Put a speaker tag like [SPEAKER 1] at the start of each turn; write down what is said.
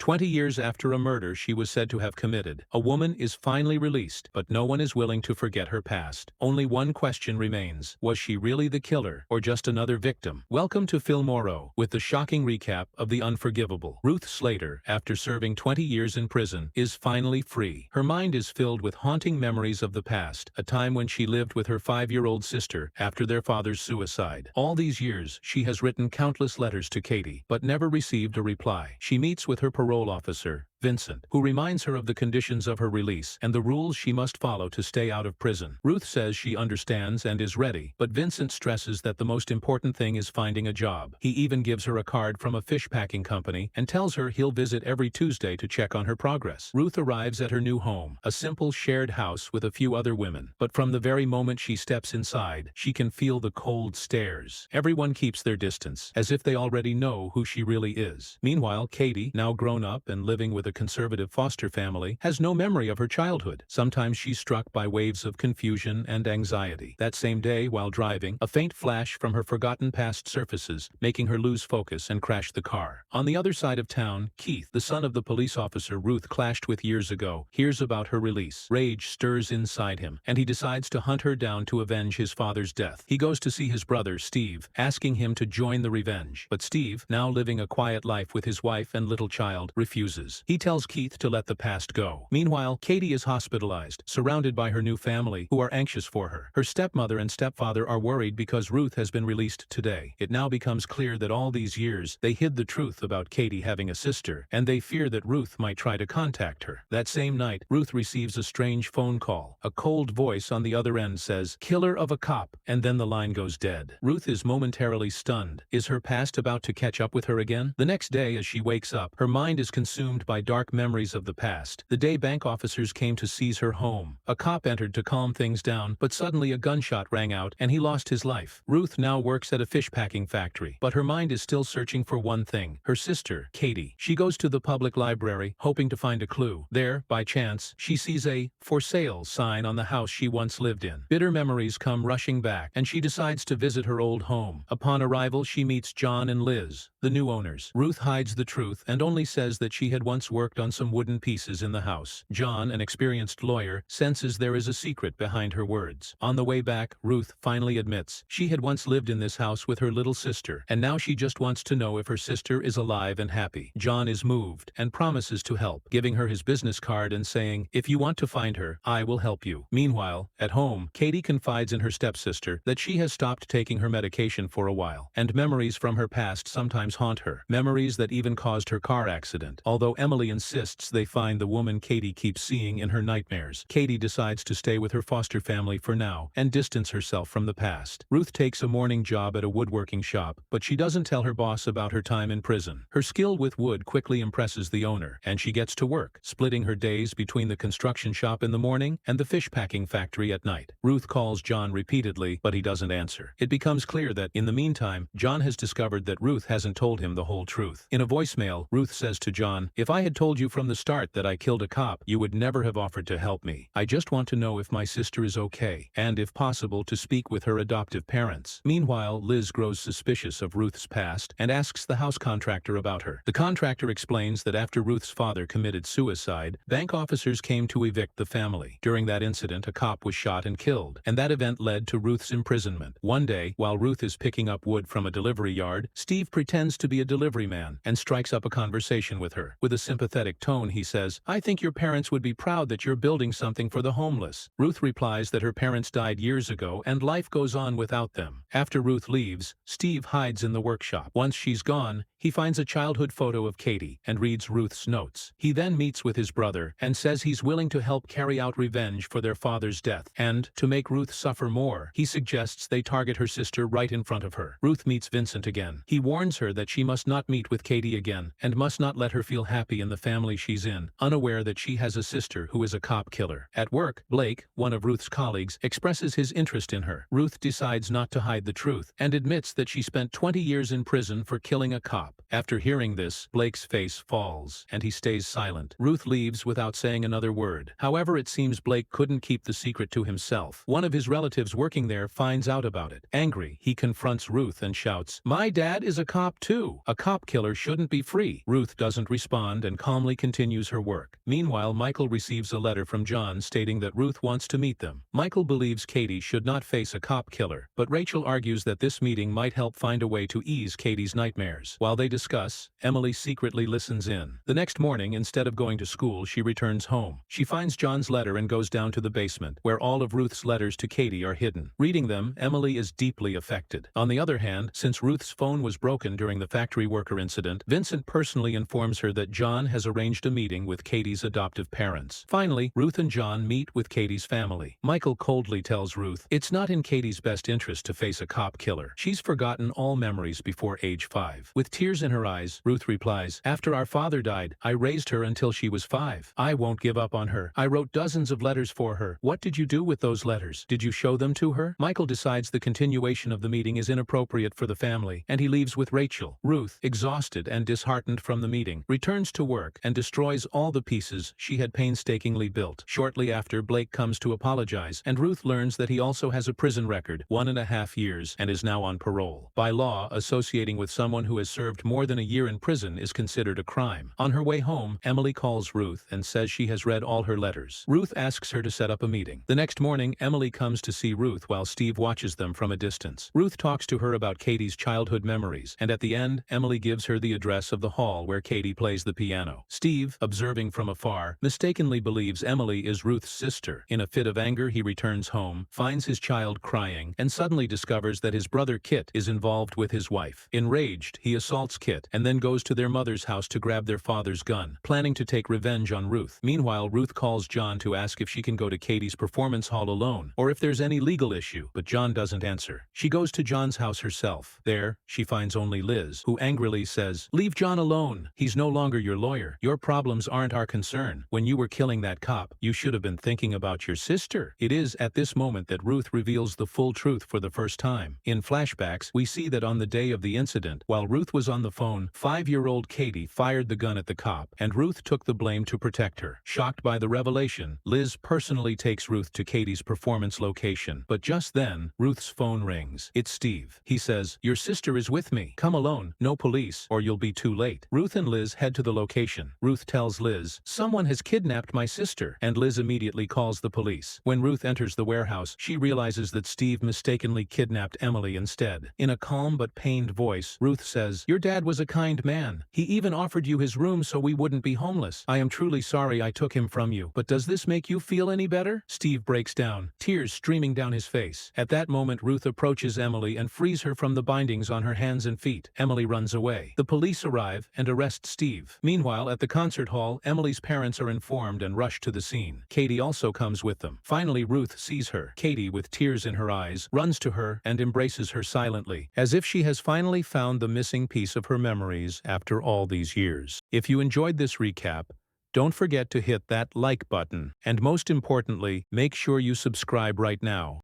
[SPEAKER 1] 20 years after a murder she was said to have committed, a woman is finally released, but no one is willing to forget her past. Only one question remains: was she really the killer, or just another victim? Welcome to Filmoro, with the shocking recap of The Unforgivable. Ruth Slater, after serving 20 years in prison, is finally free. Her mind is filled with haunting memories of the past, a time when she lived with her 5-year-old sister after their father's suicide. All these years, she has written countless letters to Katie, but never received a reply. She meets with her parole officer, Vincent, who reminds her of the conditions of her release and the rules she must follow to stay out of prison. Ruth says she understands and is ready, but Vincent stresses that the most important thing is finding a job. He even gives her a card from a fish packing company and tells her he'll visit every Tuesday to check on her progress. Ruth arrives at her new home, a simple shared house with a few other women, but from the very moment she steps inside, she can feel the cold stares. Everyone keeps their distance, as if they already know who she really is. Meanwhile, Katie, now grown up and living with a conservative foster family, has no memory of her childhood. Sometimes she's struck by waves of confusion and anxiety. That same day, while driving, a faint flash from her forgotten past surfaces, making her lose focus and crash the car. On the other side of town, Keith, the son of the police officer Ruth clashed with years ago, hears about her release. Rage stirs inside him, and he decides to hunt her down to avenge his father's death. He goes to see his brother, Steve, asking him to join the revenge. But Steve, now living a quiet life with his wife and little child, refuses. He tells Keith to let the past go. Meanwhile, Katie is hospitalized, surrounded by her new family, who are anxious for her. Her stepmother and stepfather are worried because Ruth has been released today. It now becomes clear that all these years, they hid the truth about Katie having a sister, and they fear that Ruth might try to contact her. That same night, Ruth receives a strange phone call. A cold voice on the other end says, "Killer of a cop," and then the line goes dead. Ruth is momentarily stunned. Is her past about to catch up with her again? The next day, as she wakes up, her mind is consumed by dark memories of the past. The day bank officers came to seize her home. A cop entered to calm things down, but suddenly a gunshot rang out and he lost his life. Ruth now works at a fish packing factory, but her mind is still searching for one thing: her sister, Katie. She goes to the public library, hoping to find a clue. There, by chance, she sees a "for sale" sign on the house she once lived in. Bitter memories come rushing back, and she decides to visit her old home. Upon arrival, she meets John and Liz, the new owners. Ruth hides the truth and only says that she had once worked on some wooden pieces in the house. John, an experienced lawyer, senses there is a secret behind her words. On the way back, Ruth finally admits she had once lived in this house with her little sister, and now she just wants to know if her sister is alive and happy. John is moved and promises to help, giving her his business card and saying, "If you want to find her, I will help you." Meanwhile, at home, Katie confides in her stepsister that she has stopped taking her medication for a while, and memories from her past sometimes haunt her. Memories that even caused her car accident. Although Emily insists they find the woman Katie keeps seeing in her nightmares, Katie decides to stay with her foster family for now and distance herself from the past. Ruth takes a morning job at a woodworking shop, but she doesn't tell her boss about her time in prison. Her skill with wood quickly impresses the owner, and she gets to work, splitting her days between the construction shop in the morning and the fish packing factory at night. Ruth calls John repeatedly, but he doesn't answer. It becomes clear that, in the meantime, John has discovered that Ruth hasn't told him the whole truth. In a voicemail, Ruth says to John, "If I had told you from the start that I killed a cop, you would never have offered to help me. I just want to know if my sister is okay, and if possible to speak with her adoptive parents." Meanwhile, Liz grows suspicious of Ruth's past and asks the house contractor about her. The contractor explains that after Ruth's father committed suicide, bank officers came to evict the family. During that incident, a cop was shot and killed, and that event led to Ruth's imprisonment. One day, while Ruth is picking up wood from a delivery yard, Steve pretends to be a delivery man and strikes up a conversation with her. With a sympathetic tone, he says, "I think your parents would be proud that you're building something for the homeless." Ruth replies that her parents died years ago and life goes on without them. After Ruth leaves, Steve hides in the workshop. Once she's gone, he finds a childhood photo of Katie and reads Ruth's notes. He then meets with his brother and says he's willing to help carry out revenge for their father's death, and, to make Ruth suffer more, he suggests they target her sister right in front of her. Ruth meets Vincent again. He warns her that she must not meet with Katie again and must not let her feel happy in the family she's in, unaware that she has a sister who is a cop killer. At work, Blake, one of Ruth's colleagues, expresses his interest in her. Ruth decides not to hide the truth and admits that she spent 20 years in prison for killing a cop. cop. After hearing this, Blake's face falls, and he stays silent. Ruth leaves without saying another word. However, it seems Blake couldn't keep the secret to himself. One of his relatives working there finds out about it. Angry, he confronts Ruth and shouts, "My dad is a cop too. A cop killer shouldn't be free." Ruth doesn't respond and calmly continues her work. Meanwhile, Michael receives a letter from John stating that Ruth wants to meet them. Michael believes Katie should not face a cop killer, but Rachel argues that this meeting might help find a way to ease Katie's nightmares. While they discuss, Emily secretly listens in. The next morning, instead of going to school, she returns home. She finds John's letter and goes down to the basement, where all of Ruth's letters to Katie are hidden. Reading them, Emily is deeply affected. On the other hand, since Ruth's phone was broken during the factory worker incident, Vincent personally informs her that John has arranged a meeting with Katie's adoptive parents. Finally, Ruth and John meet with Katie's family. Michael coldly tells Ruth, "It's not in Katie's best interest to face a cop killer. She's forgotten all memories before age 5. With tears in her eyes, Ruth replies, "After our father died, I raised her until she was 5. I won't give up on her. I wrote dozens of letters for her. What did you do with those letters? Did you show them to her?" Michael decides the continuation of the meeting is inappropriate for the family, and he leaves with Rachel. Ruth, exhausted and disheartened from the meeting, returns to work and destroys all the pieces she had painstakingly built. Shortly after, Blake comes to apologize, and Ruth learns that he also has a prison record, 1.5 years, and is now on parole. By law, associating with someone who has served more than a year in prison is considered a crime. On her way home, Emily calls Ruth and says she has read all her letters. Ruth asks her to set up a meeting. The next morning, Emily comes to see Ruth while Steve watches them from a distance. Ruth talks to her about Katie's childhood memories, and at the end, Emily gives her the address of the hall where Katie plays the piano. Steve, observing from afar, mistakenly believes Emily is Ruth's sister. In a fit of anger, he returns home, finds his child crying, and suddenly discovers that his brother Kit is involved with his wife. Enraged, he assaults Kit and then goes to their mother's house to grab their father's gun, planning to take revenge on Ruth. Meanwhile, Ruth calls John to ask if she can go to Katie's performance hall alone, or if there's any legal issue, but John doesn't answer. She goes to John's house herself. There, she finds only Liz, who angrily says, "Leave John alone. He's no longer your lawyer. Your problems aren't our concern. When you were killing that cop, you should have been thinking about your sister." It is at this moment that Ruth reveals the full truth for the first time. In flashbacks, we see that on the day of the incident, while Ruth was on the phone, 5-year-old Katie fired the gun at the cop, and Ruth took the blame to protect her. Shocked by the revelation, Liz personally takes Ruth to Katie's performance location. But just then, Ruth's phone rings. It's Steve. He says, "Your sister is with me. Come alone. No police, or you'll be too late." Ruth and Liz head to the location. Ruth tells Liz, "Someone has kidnapped my sister," and Liz immediately calls the police. When Ruth enters the warehouse, she realizes that Steve mistakenly kidnapped Emily instead. In a calm but pained voice, Ruth says, "Your dad was a kind man. He even offered you his room so we wouldn't be homeless. I am truly sorry I took him from you, but does this make you feel any better?" Steve breaks down, tears streaming down his face. At that moment, Ruth approaches Emily and frees her from the bindings on her hands and feet. Emily runs away. The police arrive and arrest Steve. Meanwhile, at the concert hall, Emily's parents are informed and rush to the scene. Katie also comes with them. Finally, Ruth sees her. Katie, with tears in her eyes, runs to her and embraces her silently, as if she has finally found the missing piece of her memories after all these years. If you enjoyed this recap, don't forget to hit that like button, and most importantly, make sure you subscribe right now.